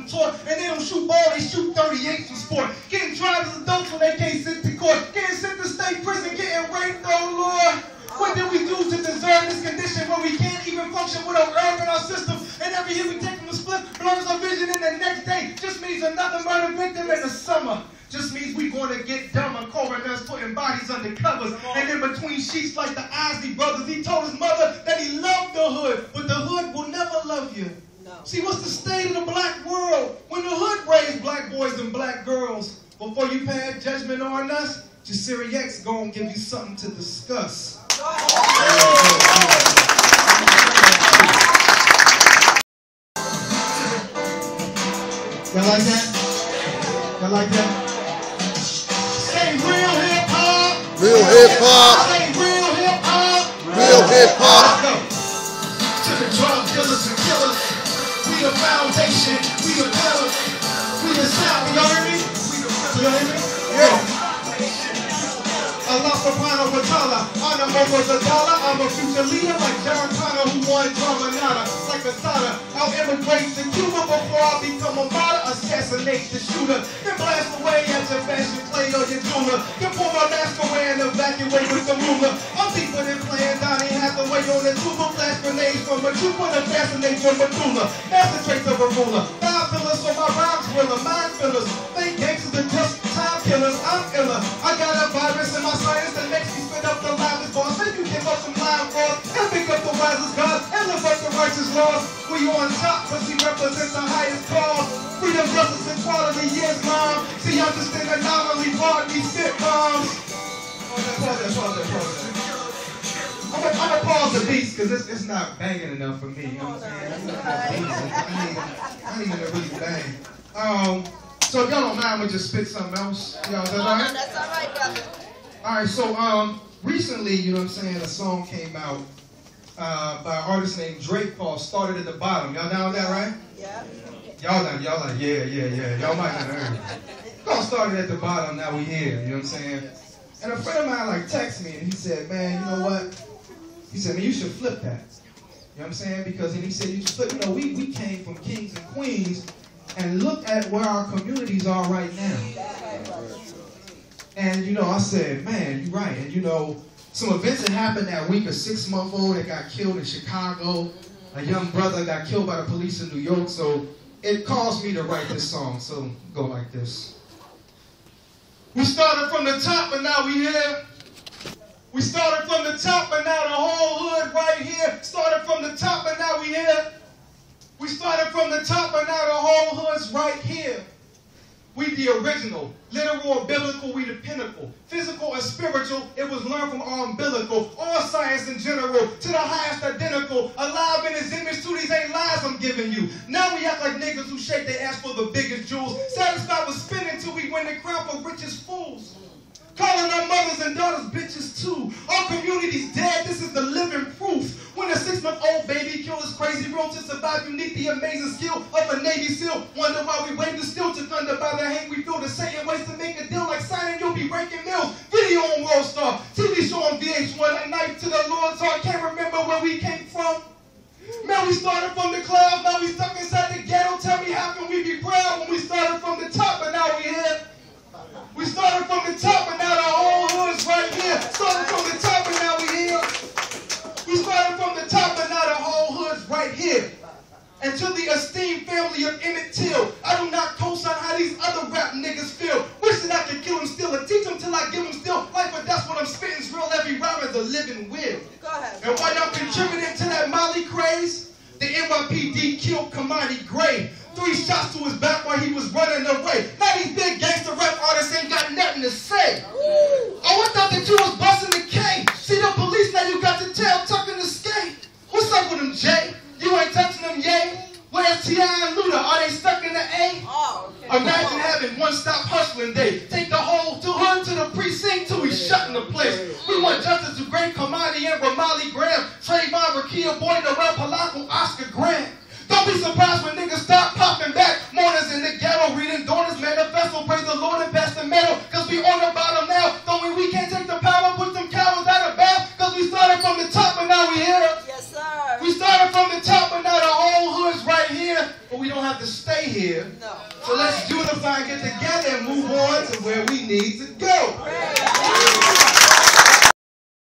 them taught. And they don't shoot ball, they shoot 38 for sport. Getting tried as adults when they can't sit to court. Getting sent to state prison, getting raped, oh Lord. What did we do to deserve this condition where we can't even function with our herb in our system? And every year we take from the split, blurs our vision, and the next day just means another murder victim in the summer. Just means we going to get dumber. Coroners putting bodies under covers. And in between sheets like the Isley brothers, he told his mother that he loved the hood, but the hood will never love you. No. See, what's the state of the black world? When the hood raised black boys and black girls, before you pass judgment on us, Jasiri X gonna give you something to discuss. Y'all like that? Y'all like that? Say real hip hop. Real hip hop. Say real hip hop. Real hip hop. Let's go. To the drug dealers and killers, we the foundation, we the pillars, we the sound. Y'all hear me? Y'all hear me? Yeah. Allah Subhanahu wa Ta'ala, honor over the dollar. I'm a future leader like John Connor who won Drama like a Sada. I'll immigrate to Cuba before I become a martyr. Assassinate the shooter, then blast away at your fashion plate or your jeweler. Then pull my mask away and evacuate with the ruler. I'm deeper than playing Donnie Hathaway on the tuba. Flash grenades from a trooper to fascinate your medulla. That's the traits of a ruler. Five fillers for my rhymes thriller. Mind fillers, fake gangsters are just time killers. I'm iller. I got a virus in my science that makes me spit up the livest bars. Make you give up some line bars and pick up the wisest God and live up the righteous laws. We on top, but we represent the highest cause. Freedom, justice, and quality, yes, mom. See, I'm just an anomaly, pardon these sitcoms. I'm gonna pause the beats because it's not banging enough for me. You know what I'm saying? I need to really bang. So if y'all don't mind, we'll just spit something else. Y'all, that's all right? That's all right, brother. All right, so recently, you know what I'm saying, a song came out by an artist named Drake called Started at the Bottom. Y'all down with that, right? Yeah. Y'all down, y'all like, yeah. Y'all might not have heard it. Called Started at the Bottom, now we here, you know what I'm saying? And a friend of mine like texted me and he said, man, you know what? He said, man, you should flip that. You know what I'm saying? Because he said, you should flip, you know, we came from kings and queens and look at where our communities are right now. And, you know, I said, man, you're right. And, you know, some events that happened that week, a 6-month-old that got killed in Chicago, a young brother got killed by the police in New York. So it caused me to write this song. So go like this. We started from the top, but now we here. We started from the top, but now the whole hood right here. Started from the top, but now we here. We started from the top, but now the whole hood's right here. We the original, literal or biblical, we the pinnacle. Physical or spiritual, it was learned from our umbilical. All science in general, to the highest identical. Alive in his image, too, these ain't lies I'm giving you. Now we act like niggas who shake their ass for the biggest jewels. Satisfied with spinning till we win the crown for richest fools. Calling our mothers and daughters bitches too. Our community's dead, this is the living proof. When a 6-month-old baby killed his crazy room to survive, you need the amazing skill of a Navy SEAL. Wonder why we wave the steel to thunder by the hate we feel. The Satan ways to make a deal like signing, you'll be breaking mills. Video on World Star, TV show on VH1, a knife to the Lord's heart. Can't remember where we came from. Man, we started from the clouds, now we stuck inside the ghetto. Tell me how can we be proud when we started from the top, but now we here. We started from the top, but now the whole hood's right here. Started from the top, but now we here. We started from the top, but now the whole hood's right here. And to the esteemed family of Emmett Till, I do not co-sign how these other rap niggas feel. Wish that I could kill them still and teach them till I give them still life, but that's what I'm spitting's real. Every rhyme is a living will. Go ahead. And while y'all contributing to that Molly craze, the NYPD killed Kamani Gray. 3 shots to his back while he was running away. Now these big gangster rap artists ain't got nothing to say. Oh, I thought that you was busting the K. See the police, now you got your tail tucking the skate. What's up with them, Jay? You ain't touching them, yay? Where's T.I. and Luda? Are they stuck in the A? Oh, okay. Imagine having one-stop hustling day. Take the whole hood to the precinct till we shut in the place. We want justice to Great Kamani and Ramali Graham, Trayvon, Rakia, Boy, Noel, Palaco, Oscar Grant. Don't be surprised when niggas start popping back. Mourners in the ghetto, reading Donors Manifesto, praise the Lord and pass the medal. Cause we on the bottom now. Don't we can't take the power, put them cowards out of bath. Cause we started from the top, but now we here. Yes, sir. We started from the top, but now the whole hood's right here. But we don't have to stay. stay here. So let's unify and get together and move on to where we need to go.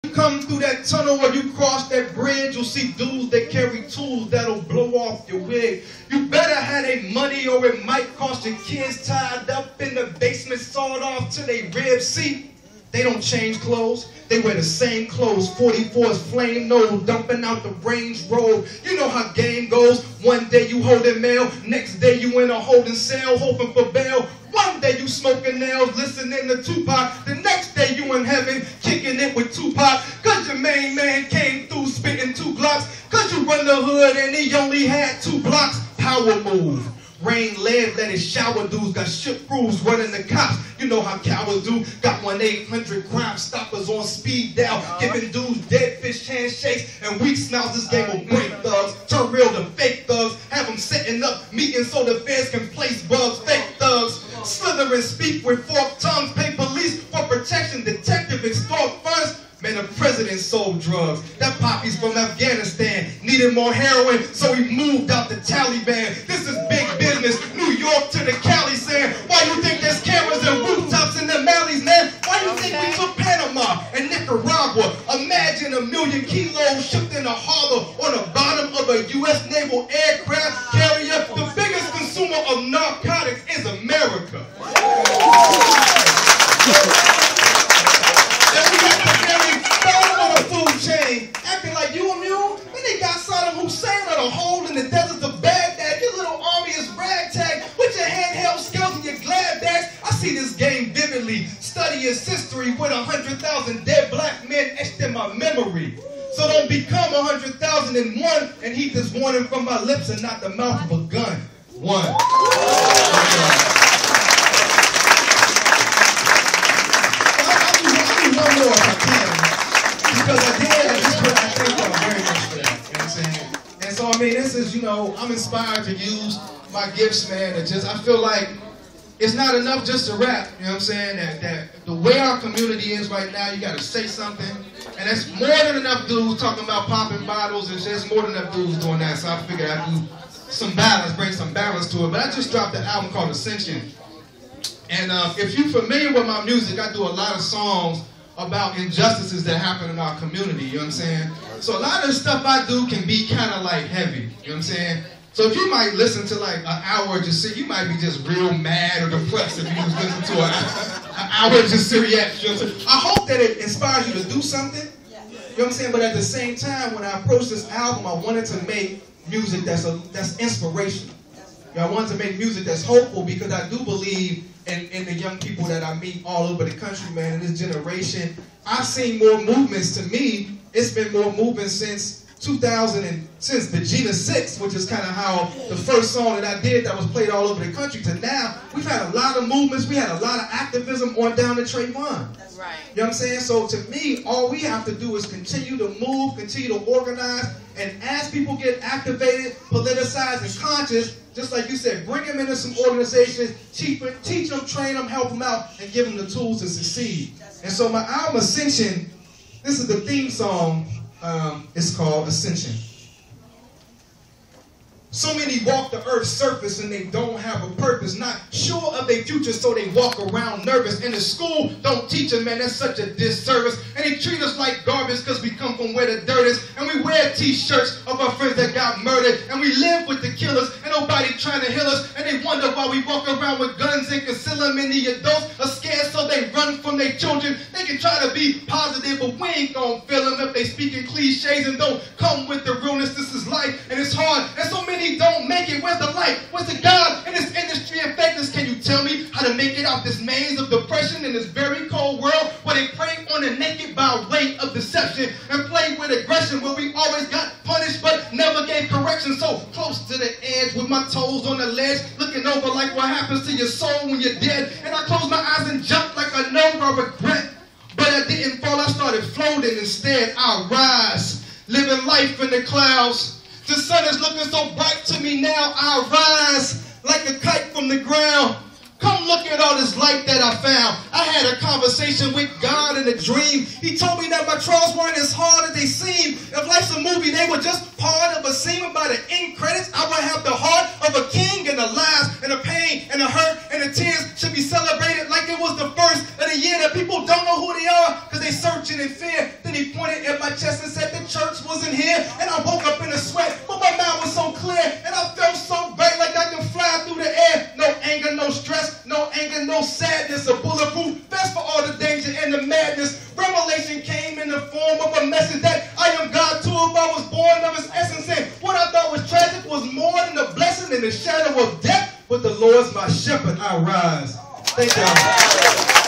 You come through that tunnel or you cross that bridge, you'll see dudes that carry tools that'll blow off your wig. You better have their money or it might cost your kids tied up in the basement, sawed off to their ribs. See, they don't change clothes. They wear the same clothes, 44's flame nose, dumping out the Range Road. You know how game goes. One day you holding mail, next day you in a holding cell, hoping for bail. One day you smoking nails, listening to Tupac. The next day you in heaven, kicking it with Tupac. Cause your main man came through spitting 2 Glocks. Cause you run the hood and he only had 2 blocks. Power move. Rain led, let it shower dudes, got ship crews running the cops. You know how cowards do. Got 1-800 crime stoppers on speed dial, giving dudes dead fish handshakes and weak snouts. This game will break thugs, turn real to fake thugs, have them setting up meetings so the feds can place bugs. Fake thugs slither and speak with forked tongues, pay police for protection, detective extort funds. Man, the president sold drugs. That poppy's from Afghanistan. Needed more heroin, so he moved out the Taliban. This is big business. New York to the Cali saying, why you think there's cameras and rooftops in the Malleys, man? Why you think we took Panama and Nicaragua? Imagine 1 million kilos shipped in a harbor on the bottom of a U.S. naval aircraft carrier. The biggest consumer of narcotics is America. Acting like you immune. Then they got Saddam Hussein on a hole in the deserts of Baghdad. Your little army is ragtag with your handheld skills and your glad bags. I see this game vividly. Study its history with 100,000 dead black men etched in my memory. So don't become 100,001 and heed this warning from my lips and not the mouth of a gun. One. I'll do one more if I can. Because I thank y'all very much for that, you know what I'm saying? And so, I mean, this is, you know, I'm inspired to use my gifts, man, I feel like it's not enough just to rap, you know what I'm saying? That the way our community is right now, you gotta say something, and that's more than enough dudes talking about popping bottles, and there's more than enough dudes doing that, so I figured I'd do some balance, bring some balance to it, but I just dropped an album called Ascension, and if you're familiar with my music, I do a lot of songs about injustices that happen in our community, you know what I'm saying? So a lot of the stuff I do can be kind of like heavy, you know what I'm saying? So if you might listen to like an hour of Jasiri, you might be just real mad or depressed if you just listen to an hour of Jasiri X, you know what I'm saying? I hope that it inspires you to do something, you know what I'm saying? But at the same time, when I approached this album, I wanted to make music that's inspirational. You know, I wanted to make music that's hopeful because I do believe in the young people that I meet all over the country, man, in this generation. I've seen more movements. To me, it's been more movements since 2000 and since the Jasiri 6, which is kind of how the first song that I did that was played all over the country, to now, we've had a lot of movements, we had a lot of activism on down to Trayvon. That's right. You know what I'm saying? So to me, all we have to do is continue to move, continue to organize, and as people get activated, politicized, and conscious, just like you said, bring them into some organizations, teach them, train them, help them out, and give them the tools to succeed. And so my album, Ascension, this is the theme song. It's called Ascension. So many walk the earth's surface and they don't have a purpose, not sure of their future, so they walk around nervous. And the school don't teach them, man, that's such a disservice. And they treat us like garbage because we come from where the dirt is. And we wear t-shirts of our friends that got murdered. And we live with the killers and nobody trying to heal us. And they wonder why we walk around with guns and conceal them. And the adults are scared so they run from their children. They can try to be positive, but we ain't gonna feel them if they speak in cliches and don't come with the realness. This is life and it's hard. And so many don't make it. Where's the light? Where's the God in this industry of fakeness? Can you tell me how to make it out this maze of depression in this very cold world where they prey on the naked by way of deception and play with aggression where we always got punished but never gave correction? So close to the edge with my toes on the ledge, looking over like what happens to your soul when you're dead. And I close my eyes and jump like I know I regret. But I didn't fall, I started floating instead. I rise, living life in the clouds. The sun is looking so bright to me now. I rise like a kite from the ground. Come look at all this light that I found. I had a conversation with God in a dream. He told me that my trials weren't as hard as they seem. If life's a movie, they were just part of a scene. By the end credits, I would have the heart of a king and the lies people don't know who they are because they searching in fear. Then he pointed at my chest and said, the church wasn't here. And I woke up in a sweat, but my mind was so clear. And I felt so bright like I could fly through the air. No anger, no stress, no anger, no sadness. A bulletproof vest for all the danger and the madness. Revelation came in the form of a message that I am God too. If I was born of his essence, and what I thought was tragic was more than a blessing in the shadow of death. But the Lord's my shepherd, I rise. Thank y'all.